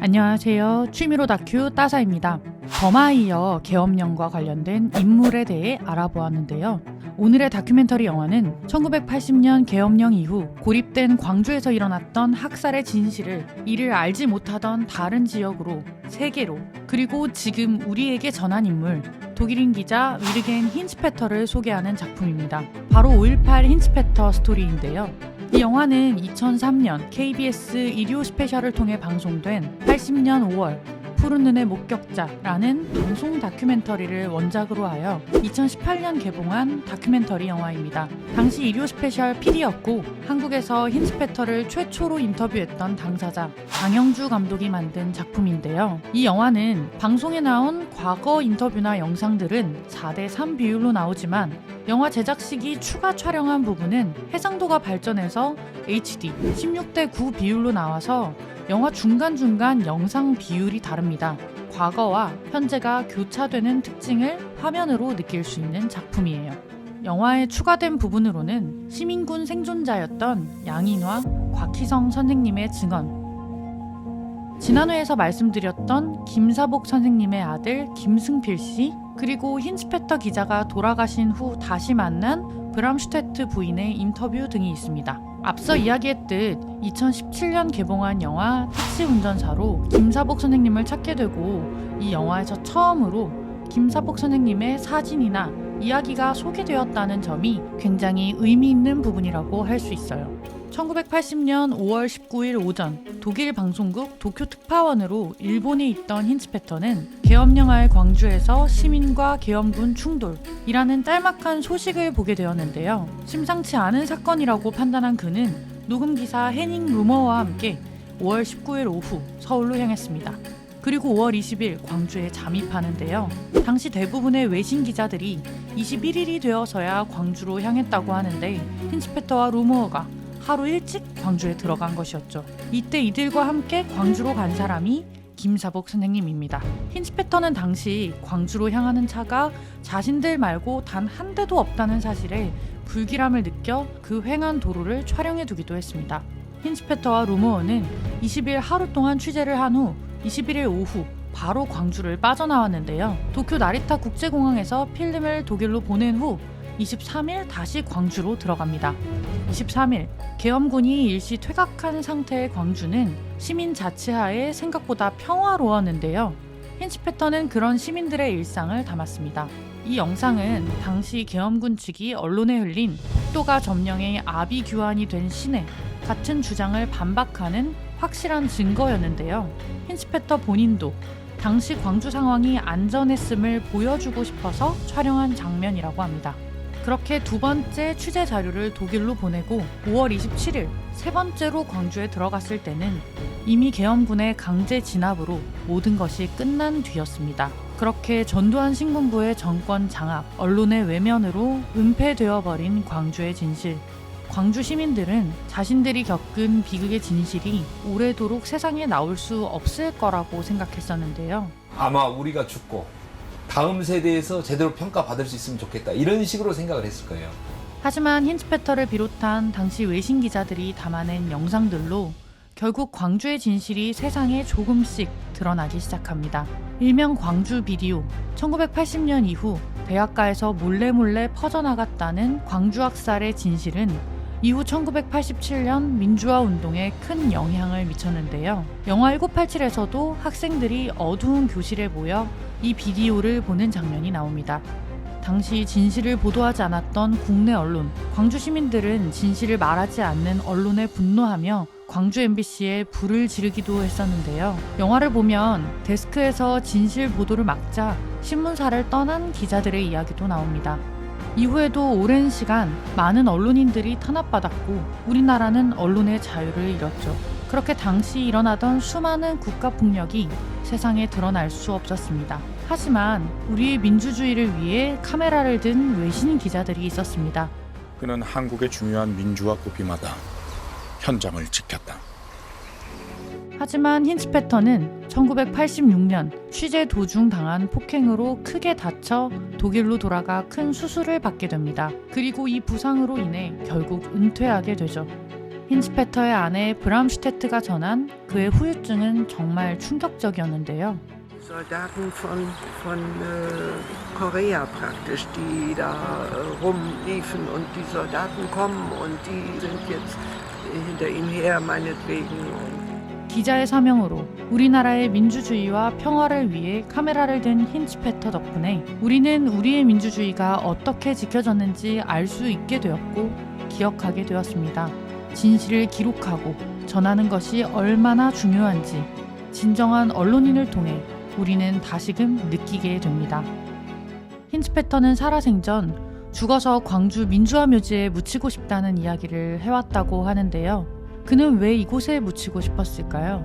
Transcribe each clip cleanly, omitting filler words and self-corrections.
안녕하세요. 취미로 다큐 따사입니다. 버마이어 계엄령과 관련된 인물에 대해 알아보았는데요. 오늘의 다큐멘터리 영화는 1980년 계엄령 이후 고립된 광주에서 일어났던 학살의 진실을 이를 알지 못하던 다른 지역으로, 세계로, 그리고 지금 우리에게 전한 인물, 독일인 기자 위르겐 힌츠페터를 소개하는 작품입니다. 바로 5.18 힌츠페터 스토리인데요. 이 영화는 2003년 KBS 일요 스페셜을 통해 방송된 80년 5월 푸른 눈의 목격자라는 방송 다큐멘터리를 원작으로 하여 2018년 개봉한 다큐멘터리 영화입니다. 당시 일요 스페셜 PD였고 한국에서 힌츠페터를 최초로 인터뷰했던 당사자 강영주 감독이 만든 작품인데요. 이 영화는 방송에 나온 과거 인터뷰나 영상들은 4:3 비율로 나오지만 영화 제작 시기 추가 촬영한 부분은 해상도가 발전해서 HD 16:9 비율로 나와서 영화 중간중간 영상 비율이 다릅니다. 과거와 현재가 교차되는 특징을 화면으로 느낄 수 있는 작품이에요. 영화에 추가된 부분으로는 시민군 생존자였던 양인화, 곽희성 선생님의 증언, 지난회에서 말씀드렸던 김사복 선생님의 아들 김승필 씨, 그리고 힌츠페터 기자가 돌아가신 후 다시 만난 브람슈테트 부인의 인터뷰 등이 있습니다. 앞서 이야기했듯 2017년 개봉한 영화 택시 운전사로 김사복 선생님을 찾게 되고 이 영화에서 처음으로 김사복 선생님의 사진이나 이야기가 소개되었다는 점이 굉장히 의미 있는 부분이라고 할 수 있어요. 1980년 5월 19일 오전 독일 방송국 도쿄 특파원으로 일본에 있던 힌츠페터는 계엄령하에 광주에서 시민과 계엄군 충돌이라는 짤막한 소식을 보게 되었는데요. 심상치 않은 사건이라고 판단한 그는 녹음기사 해닝 루머와 함께 5월 19일 오후 서울로 향했습니다. 그리고 5월 20일 광주에 잠입하는데요. 당시 대부분의 외신 기자들이 21일이 되어서야 광주로 향했다고 하는데 힌츠페터와 루머가 하루 일찍 광주에 들어간 것이었죠. 이때 이들과 함께 광주로 간 사람이 김사복 선생님입니다. 힌츠페터는 당시 광주로 향하는 차가 자신들 말고 단 한 대도 없다는 사실에 불길함을 느껴 그 횡한 도로를 촬영해 두기도 했습니다. 힌츠페터와 루머어는 20일 하루 동안 취재를 한 후 21일 오후 바로 광주를 빠져나왔는데요. 도쿄 나리타 국제공항에서 필름을 독일로 보낸 후 23일 다시 광주로 들어갑니다. 23일 계엄군이 일시 퇴각한 상태의 광주는 시민 자치하에 생각보다 평화로웠는데요. 힌츠페터는 그런 시민들의 일상을 담았습니다. 이 영상은 당시 계엄군 측이 언론에 흘린 폭도가 점령의 아비규환이 된 시내 같은 주장을 반박하는 확실한 증거였는데요. 힌츠페터 본인도 당시 광주 상황이 안전했음을 보여주고 싶어서 촬영한 장면이라고 합니다. 그렇게 두 번째 취재 자료를 독일로 보내고 5월 27일 세 번째로 광주에 들어갔을 때는 이미 계엄군의 강제 진압으로 모든 것이 끝난 뒤였습니다. 그렇게 전두환 신군부의 정권 장악, 언론의 외면으로 은폐되어 버린 광주의 진실. 광주 시민들은 자신들이 겪은 비극의 진실이 오래도록 세상에 나올 수 없을 거라고 생각했었는데요. 아마 우리가 죽고 다음 세대에서 제대로 평가받을 수 있으면 좋겠다, 이런 식으로 생각을 했을 거예요. 하지만 힌츠페터를 비롯한 당시 외신 기자들이 담아낸 영상들로 결국 광주의 진실이 세상에 조금씩 드러나기 시작합니다. 일명 광주 비디오, 1980년 이후 대학가에서 몰래 퍼져나갔다는 광주 학살의 진실은 이후 1987년 민주화 운동에 큰 영향을 미쳤는데요. 영화 1987에서도 학생들이 어두운 교실에 모여 이 비디오를 보는 장면이 나옵니다. 당시 진실을 보도하지 않았던 국내 언론, 광주 시민들은 진실을 말하지 않는 언론에 분노하며 광주 MBC에 불을 지르기도 했었는데요. 영화를 보면 데스크에서 진실 보도를 막자 신문사를 떠난 기자들의 이야기도 나옵니다. 이후에도 오랜 시간 많은 언론인들이 탄압받았고 우리나라는 언론의 자유를 잃었죠. 그렇게 당시 일어나던 수많은 국가폭력이 세상에 드러날 수 없었습니다. 하지만 우리의 민주주의를 위해 카메라를 든 외신 기자들이 있었습니다. 그는 한국의 중요한 민주화 고비마다 현장을 지켰다. 하지만 힌츠페터는 1986년 취재 도중 당한 폭행으로 크게 다쳐 독일로 돌아가 큰 수술을 받게 됩니다. 그리고 이 부상으로 인해 결국 은퇴하게 되죠. 힌츠페터의 아내 브람슈테트가 전한 그의 후유증은 정말 충격적이었는데요. Soldaten von Korea praktisch, die da rumliefen und die Soldaten kommen und die sind jetzt hinter ihm her meinetwegen. 기자의 사명으로 우리나라의 민주주의와 평화를 위해 카메라를 든 힌츠페터 덕분에 우리는 우리의 민주주의가 어떻게 지켜졌는지 알 수 있게 되었고 기억하게 되었습니다. 진실을 기록하고 전하는 것이 얼마나 중요한지 진정한 언론인을 통해 우리는 다시금 느끼게 됩니다. 힌츠페터는 살아생전 죽어서 광주 민주화묘지에 묻히고 싶다는 이야기를 해왔다고 하는데요. 그는 왜 이곳에 묻히고 싶었을까요?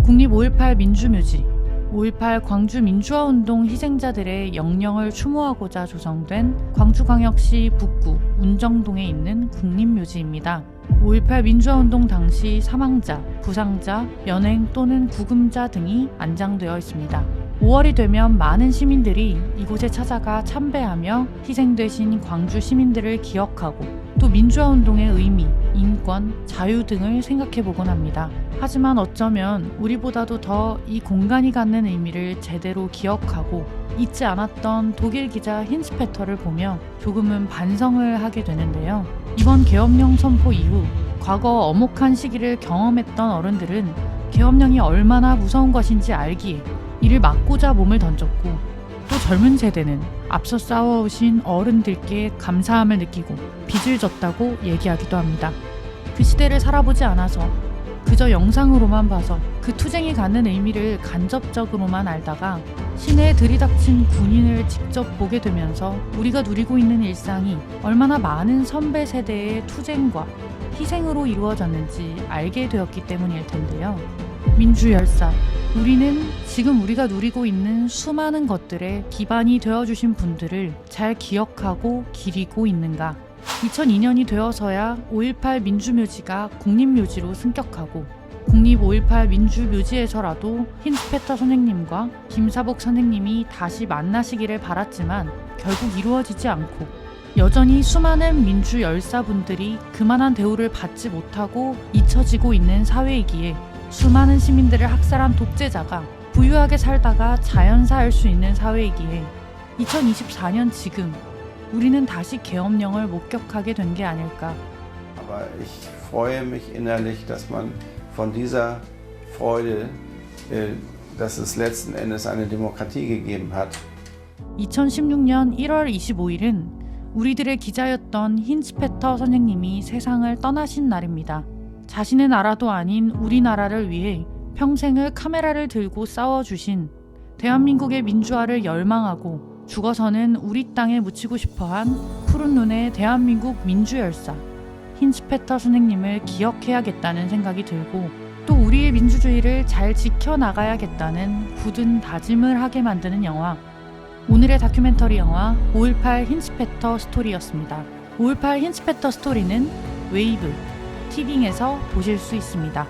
국립 5.18 민주묘지, 5.18 광주 민주화운동 희생자들의 영령을 추모하고자 조성된 광주광역시 북구 운정동에 있는 국립묘지입니다. 5.18 민주화운동 당시 사망자, 부상자, 연행 또는 구금자 등이 안장되어 있습니다. 5월이 되면 많은 시민들이 이곳에 찾아가 참배하며 희생되신 광주 시민들을 기억하고 또 민주화운동의 의미, 인권, 자유 등을 생각해보곤 합니다. 하지만 어쩌면 우리보다도 더 이 공간이 갖는 의미를 제대로 기억하고 잊지 않았던 독일 기자 힌츠페터를 보며 조금은 반성을 하게 되는데요. 이번 계엄령 선포 이후 과거 엄혹한 시기를 경험했던 어른들은 계엄령이 얼마나 무서운 것인지 알기에 이를 막고자 몸을 던졌고 또 젊은 세대는 앞서 싸워오신 어른들께 감사함을 느끼고 빚을 졌다고 얘기하기도 합니다. 그 시대를 살아보지 않아서 그저 영상으로만 봐서 그 투쟁이 갖는 의미를 간접적으로만 알다가 시내에 들이닥친 군인을 직접 보게 되면서 우리가 누리고 있는 일상이 얼마나 많은 선배 세대의 투쟁과 희생으로 이루어졌는지 알게 되었기 때문일 텐데요. 민주열사, 우리는 지금 우리가 누리고 있는 수많은 것들의 기반이 되어주신 분들을 잘 기억하고 기리고 있는가? 2002년이 되어서야 5.18 민주묘지가 국립묘지로 승격하고 국립 5.18 민주묘지에서라도 힌츠페터 선생님과 김사복 선생님이 다시 만나시기를 바랐지만 결국 이루어지지 않고 여전히 수많은 민주 열사분들이 그만한 대우를 받지 못하고 잊혀지고 있는 사회이기에 수많은 시민들을 학살한 독재자가 부유하게 살다가 자연사할 수 있는 사회이기에 2024년 지금 우리는 다시 계엄령을 목격하게 된 게 아닐까. Aber ich freue mich innerlich, dass man von dieser Freude, dass es letzten Endes eine Demokratie gegeben hat. 2016년 1월 25일은 우리들의 기자였던 힌츠페터 선생님이 세상을 떠나신 날입니다. 자신의 나라도 아닌 우리나라를 위해 평생을 카메라를 들고 싸워주신 대한민국의 민주화를 열망하고 죽어서는 우리 땅에 묻히고 싶어한 푸른 눈의 대한민국 민주열사 힌츠페터 선생님을 기억해야겠다는 생각이 들고 또 우리의 민주주의를 잘 지켜나가야겠다는 굳은 다짐을 하게 만드는 영화, 오늘의 다큐멘터리 영화 5.18 힌츠페터 스토리였습니다. 5.18 힌츠페터 스토리는 웨이브, 티빙에서 보실 수 있습니다.